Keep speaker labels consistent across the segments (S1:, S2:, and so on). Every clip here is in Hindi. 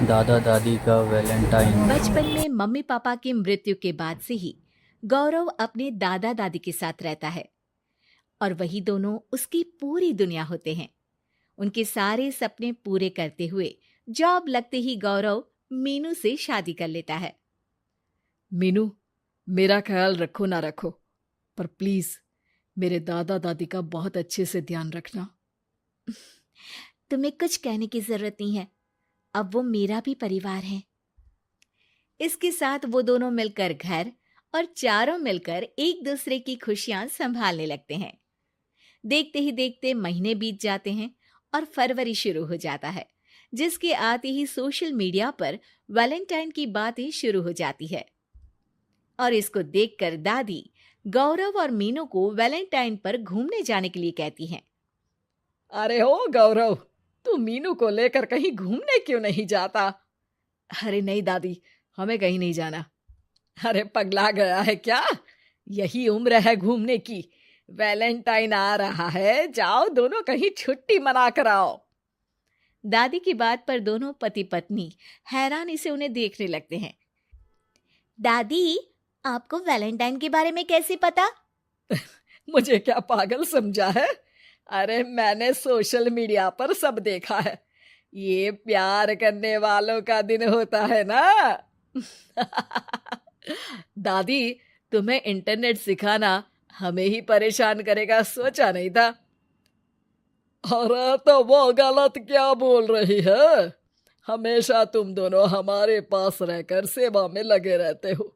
S1: दादा दादी का वैलेंटाइन।
S2: बचपन में मम्मी पापा की मृत्यु के बाद से ही गौरव अपने दादा दादी के साथ रहता है और वही दोनों उसकी पूरी दुनिया होते हैं। उनके सारे सपने पूरे करते हुए जॉब लगते ही गौरव मीनू से शादी कर लेता है।
S3: मीनू, मेरा ख्याल रखो ना रखो, पर प्लीज मेरे दादा दादी का बहुत अच्छे से ध्यान रखना।
S2: तुम्हें कुछ कहने की जरूरत नहीं है, अब वो मेरा भी परिवार है। इसके साथ वो दोनों मिलकर घर और चारों मिलकर एक दूसरे की खुशियां संभालने लगते हैं। देखते ही देखते महीने बीत जाते हैं और फरवरी शुरू हो जाता है, जिसके आते ही सोशल मीडिया पर वैलेंटाइन की बातें शुरू हो जाती है। और इसको देखकर दादी गौरव और मीनू को वैलेंटाइन पर घूमने जाने के लिए कहती हैं।
S3: अरे हो गौरव, तू मीनू को लेकर कहीं घूमने क्यों नहीं जाता? अरे नहीं दादी, हमें कहीं नहीं जाना। अरे पगला गया है क्या? यही उम्र है घूमने की। वैलेंटाइन आ रहा है, जाओ दोनों कहीं छुट्टी मना कर आओ।
S2: दादी की बात पर दोनों पति पत्नी हैरानी से उन्हें देखने लगते हैं। दादी, आपको वैलेंटाइन के बारे में कैसे पता?
S3: मुझे क्या पागल समझा है? अरे मैंने सोशल मीडिया पर सब देखा है। ये प्यार करने वालों का दिन होता है ना। दादी, तुम्हें इंटरनेट सिखाना हमें ही परेशान करेगा, सोचा नहीं था। अरे तो वो गलत क्या बोल रही है? हमेशा तुम दोनों हमारे पास रहकर सेवा में लगे रहते हो।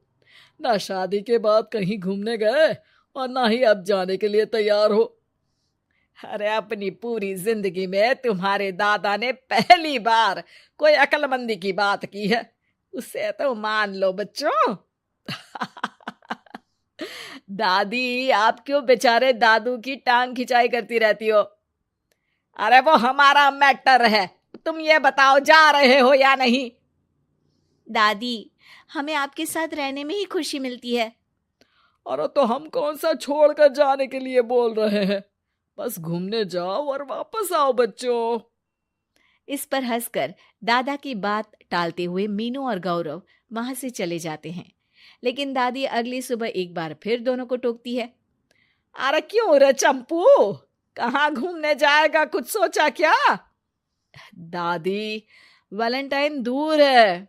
S3: ना शादी के बाद कहीं घूमने गए और ना ही अब जाने के लिए तैयार हो। अरे अपनी पूरी जिंदगी में तुम्हारे दादा ने पहली बार कोई अक्लमंदी की बात की है, उसे तो मान लो बच्चों। दादी, आप क्यों बेचारे दादू की टांग खिंचाई करती रहती हो? अरे वो हमारा मैटर है, तुम ये बताओ जा रहे हो या नहीं?
S2: दादी, हमें आपके साथ रहने में ही खुशी मिलती है।
S3: अरे तो हम कौन सा छोड़कर जाने के लिए बोल रहे हैं? बस घूमने जाओ और वापस आओ बच्चों।
S2: इस पर हंसकर दादा की बात टालते हुए मीनू और गौरव वहां से चले जाते हैं। लेकिन दादी अगली सुबह एक बार फिर दोनों को टोकती है।
S3: अरे क्यों रे चंपू, कहाँ घूमने जाएगा, कुछ सोचा क्या? दादी, वैलेंटाइन दूर है।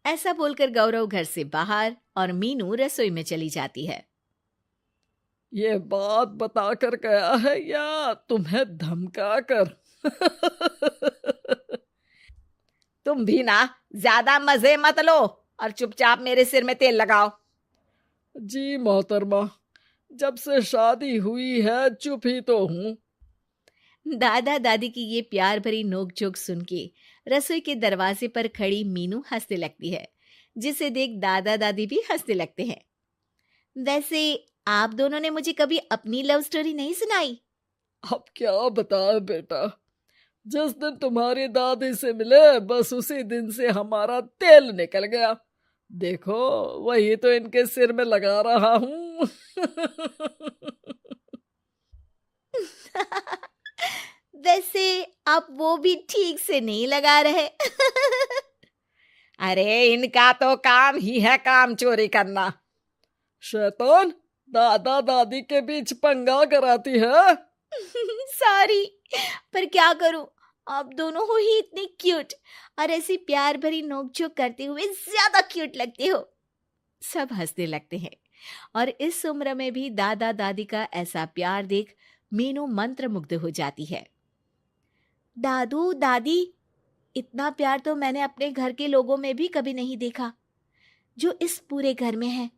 S2: ऐसा बोलकर गौरव घर से बाहर और मीनू रसोई में चली जाती है।
S3: ये बात बता कर गया है या तुम्हें धमका कर? तुम भी ना ज्यादा मजे मत लो और चुपचाप मेरे सिर में तेल लगाओ। जी मोहतरमा, जब से शादी हुई है चुप ही तो हूँ।
S2: दादा दादी की ये प्यार भरी नोकझोंक सुन के रसोई के दरवाजे पर खड़ी मीनू हंसने लगती है, जिसे देख दादा दादी भी हंसने लगते हैं। वैसे आप दोनों ने मुझे कभी अपनी लव स्टोरी नहीं सुनाई।
S3: अब क्या बताए बेटा, जिस दिन तुम्हारी दादी से मिले बस उसी दिन से हमारा तेल निकल गया। देखो वही तो इनके सिर में लगा रहा हूँ।
S2: वैसे आप वो भी ठीक से नहीं लगा रहे।
S3: अरे इनका तो काम ही है काम चोरी करना। शैतान, दादा दादी के बीच पंगा कराती है।
S2: सॉरी, पर क्या करूं, आप दोनों हो ही इतने क्यूट और ऐसी प्यार भरी नोकझोंक करते हुए ज्यादा क्यूट लगते हो। सब हंसने लगते हैं और इस उम्र में भी दादा दादी का ऐसा प्यार देख मीनू मंत्रमुग्ध हो जाती है। दादू दादी, इतना प्यार तो मैंने अपने घर के लोगों में भी कभी नहीं देखा जो इस पूरे घर में है।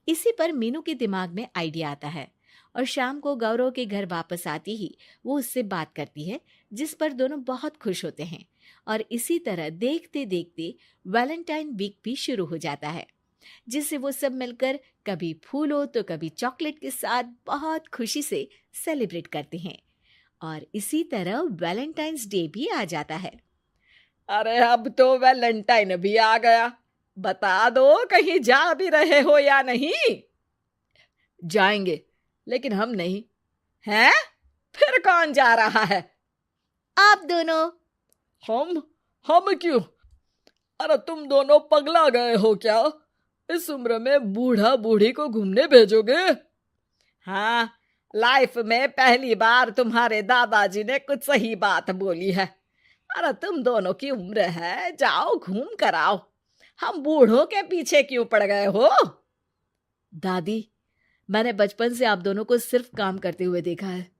S2: इसी पर मीनू के दिमाग में आइडिया आता है और शाम को गौरव के घर वापस आती ही वो उससे बात करती है, जिस पर दोनों बहुत खुश होते हैं। और इसी तरह देखते देखते वैलेंटाइन वीक भी शुरू हो जाता है, जिसे वो सब मिलकर कभी फूलों तो कभी चॉकलेट के साथ बहुत खुशी से सेलिब्रेट करते हैं। और इसी तरह वैलेंटाइंस डे भी आ जाता है।
S3: अरे अब तो वैलेंटाइन भी आ गया, बता दो कहीं जा भी रहे हो या नहीं? जाएंगे, लेकिन हम नहीं। हैं? फिर कौन जा रहा है?
S2: आप दोनों।
S3: हम क्यों? अरे तुम दोनों पगला गए हो क्या? इस उम्र में बूढ़ा बूढ़ी को घूमने भेजोगे? हाँ, लाइफ में पहली बार तुम्हारे दादाजी ने कुछ सही बात बोली है। अरे तुम दोनों की उम्र है, जाओ घूम कर आओ। हम बूढ़ों के पीछे क्यों पड़ गए हो? दादी, मैंने बचपन से आप दोनों को सिर्फ काम करते हुए देखा है।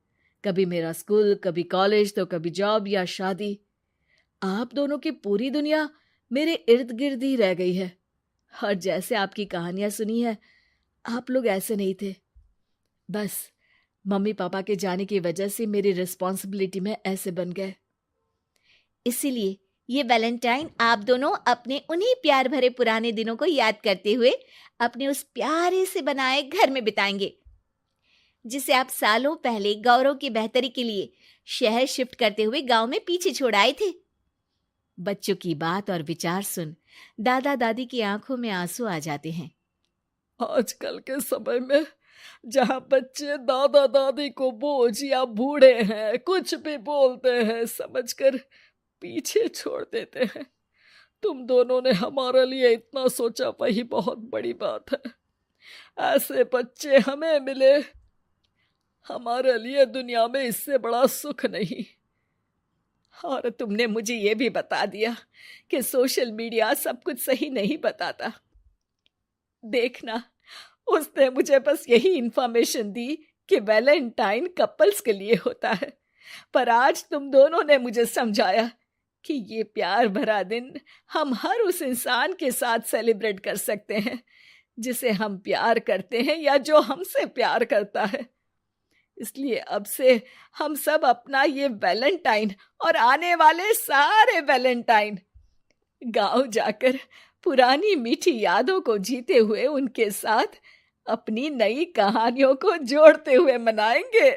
S3: कभी मेरा स्कूल, कभी कॉलेज, तो कभी जॉब या शादी। आप दोनों की पूरी दुनिया मेरे इर्द गिर्द ही रह गई है। और जैसे आपकी कहानियां सुनी है, आप लोग ऐसे नहीं थे। बस मम्मी पापा के जाने की वजह से मेरी रिस्पॉन्सिबिलिटी में ऐसे बन गए।
S2: इसीलिए ये वैलेंटाइन आप दोनों अपने उन्हीं प्यार भरे पुराने दिनों को याद करते हुए अपने उस प्यारे से बनाए घर में बिताएंगे, जिसे आप सालों पहले गौरव की बेहतरी के लिए शहर शिफ्ट करते हुए गांव में पीछे छोड़ आए थे। बच्चों की बात और विचार सुन दादा दादी की आंखों में आंसू आ जाते हैं।
S3: आजकल के समय में जहाँ बच्चे दादा दादी को बोझ या बूढ़े हैं कुछ भी बोलते हैं समझकर पीछे छोड़ देते हैं। तुम दोनों ने हमारे लिए इतना सोचा, वही बहुत बड़ी बात है। ऐसे बच्चे हमें मिले, हमारे लिए दुनिया में इससे बड़ा सुख नहीं। और तुमने मुझे ये भी बता दिया कि सोशल मीडिया सब कुछ सही नहीं बताता। देखना, उसने मुझे बस यही इंफॉर्मेशन दी कि वैलेंटाइन कपल्स के लिए होता है, पर आज तुम दोनों ने मुझे समझाया कि ये प्यार भरा दिन हम हर उस इंसान के साथ सेलिब्रेट कर सकते हैं जिसे हम प्यार करते हैं या जो हमसे प्यार करता है। इसलिए अब से हम सब अपना ये वैलेंटाइन और आने वाले सारे वैलेंटाइन गांव जाकर पुरानी मीठी यादों को जीते हुए उनके साथ अपनी नई कहानियों को जोड़ते हुए मनाएंगे।